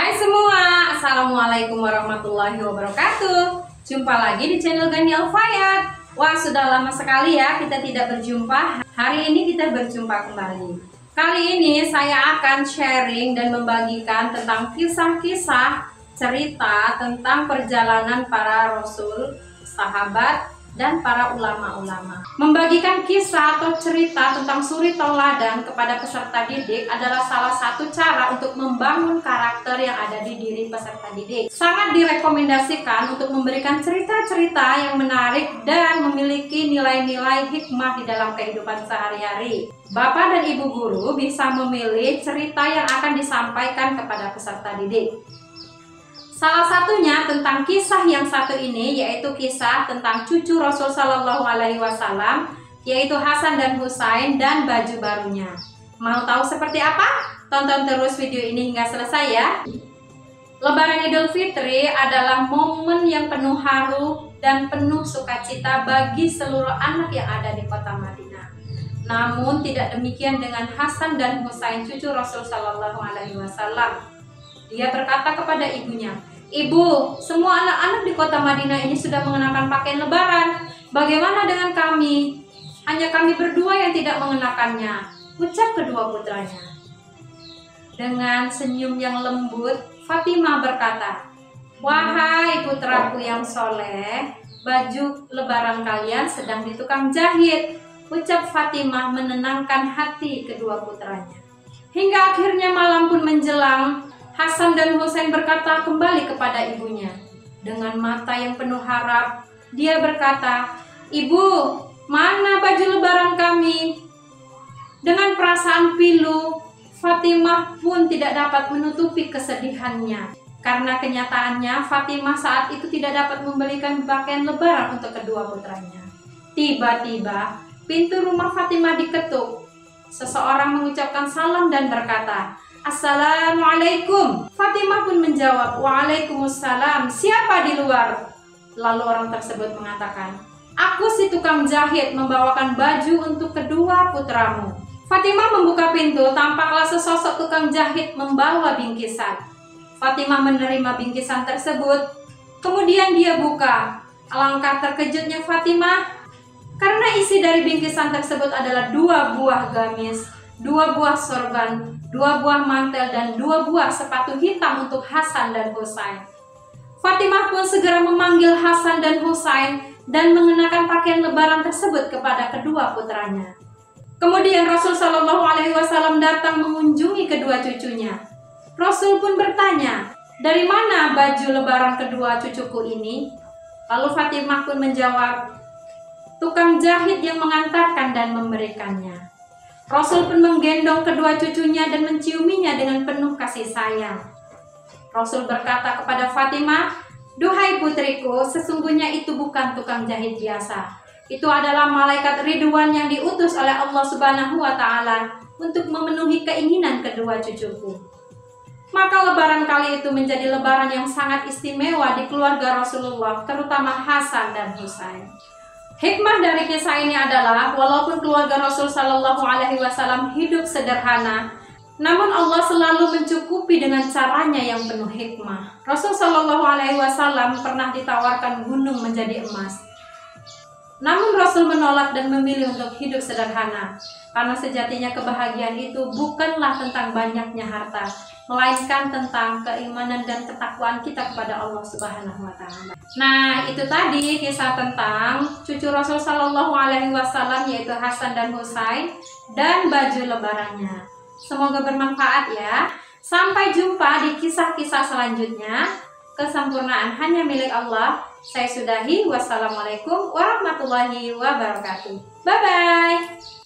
Hai semua, Assalamualaikum warahmatullahi wabarakatuh. Jumpa lagi di channel Gani Alfayat. Wah, sudah lama sekali ya kita tidak berjumpa. Hari ini kita berjumpa kembali. Kali ini saya akan sharing dan membagikan tentang kisah-kisah cerita tentang perjalanan para rasul, sahabat, dan para ulama-ulama. Membagikan kisah atau cerita tentang suri tauladan kepada peserta didik adalah salah satu cara untuk membangun karakter yang ada di diri peserta didik. Sangat direkomendasikan untuk memberikan cerita-cerita yang menarik dan memiliki nilai-nilai hikmah di dalam kehidupan sehari-hari. Bapak dan Ibu guru bisa memilih cerita yang akan disampaikan kepada peserta didik. Salah satunya tentang kisah yang satu ini, yaitu kisah tentang cucu Rasul Shallallahu Alaihi Wasallam, yaitu Hasan dan Husain dan baju barunya. Mau tahu seperti apa? Tonton terus video ini hingga selesai ya. Lebaran Idul Fitri adalah momen yang penuh haru dan penuh sukacita bagi seluruh anak yang ada di kota Madinah. Namun tidak demikian dengan Hasan dan Husain cucu Rasul Shallallahu Alaihi Wasallam. Dia berkata kepada ibunya, "Ibu, semua anak-anak di kota Madinah ini sudah mengenakan pakaian lebaran. Bagaimana dengan kami? Hanya kami berdua yang tidak mengenakannya," ucap kedua putranya. Dengan senyum yang lembut, Fatimah berkata, "Wahai putraku yang soleh, baju lebaran kalian sedang di tukang jahit," ucap Fatimah menenangkan hati kedua putranya. Hingga akhirnya malam pun menjelang, Hasan dan Husain berkata kembali kepada ibunya. Dengan mata yang penuh harap, dia berkata, "Ibu, mana baju lebaran kami?" Dengan perasaan pilu, Fatimah pun tidak dapat menutupi kesedihannya. Karena kenyataannya, Fatimah saat itu tidak dapat membelikan pakaian lebaran untuk kedua putranya. Tiba-tiba, pintu rumah Fatimah diketuk. Seseorang mengucapkan salam dan berkata, "Assalamualaikum." Fatimah pun menjawab, "Waalaikumsalam, siapa di luar?" Lalu orang tersebut mengatakan, "Aku si tukang jahit membawakan baju untuk kedua putramu." Fatimah membuka pintu, tampaklah sesosok tukang jahit membawa bingkisan. Fatimah menerima bingkisan tersebut, kemudian dia buka. Alangkah terkejutnya Fatimah, karena isi dari bingkisan tersebut adalah 2 buah gamis, 2 buah sorban, 2 buah mantel, dan 2 buah sepatu hitam untuk Hasan dan Husain. Fatimah pun segera memanggil Hasan dan Husain dan mengenakan pakaian lebaran tersebut kepada kedua putranya. Kemudian Rasul Shallallahu Alaihi Wasallam datang mengunjungi kedua cucunya. Rasul pun bertanya, "Dari mana baju lebaran kedua cucuku ini?" Lalu Fatimah pun menjawab, "Tukang jahit yang mengantarkan dan memberikannya." Rasul pun menggendong kedua cucunya dan menciuminya dengan penuh kasih sayang. Rasul berkata kepada Fatimah, "Duhai putriku, sesungguhnya itu bukan tukang jahit biasa. Itu adalah malaikat Ridwan yang diutus oleh Allah Subhanahu wa Ta'ala untuk memenuhi keinginan kedua cucuku." Maka lebaran kali itu menjadi lebaran yang sangat istimewa di keluarga Rasulullah, terutama Hasan dan Husain. Hikmah dari kisah ini adalah, walaupun keluarga Rasul Shallallahu Alaihi Wasallam hidup sederhana, namun Allah selalu mencukupi dengan caranya yang penuh hikmah. Rasul Shallallahu Alaihi Wasallam pernah ditawarkan gunung menjadi emas. Namun Rasul menolak dan memilih untuk hidup sederhana, karena sejatinya kebahagiaan itu bukanlah tentang banyaknya harta, melainkan tentang keimanan dan ketakwaan kita kepada Allah Subhanahu wa Ta'ala. Nah, itu tadi kisah tentang cucu Rasul Shallallahu Alaihi Wasallam, yaitu Hasan dan Husain, dan baju lebarannya. Semoga bermanfaat ya. Sampai jumpa di kisah-kisah selanjutnya. Kesempurnaan hanya milik Allah. Saya sudahi. Wassalamualaikum warahmatullahi wabarakatuh. Bye-bye.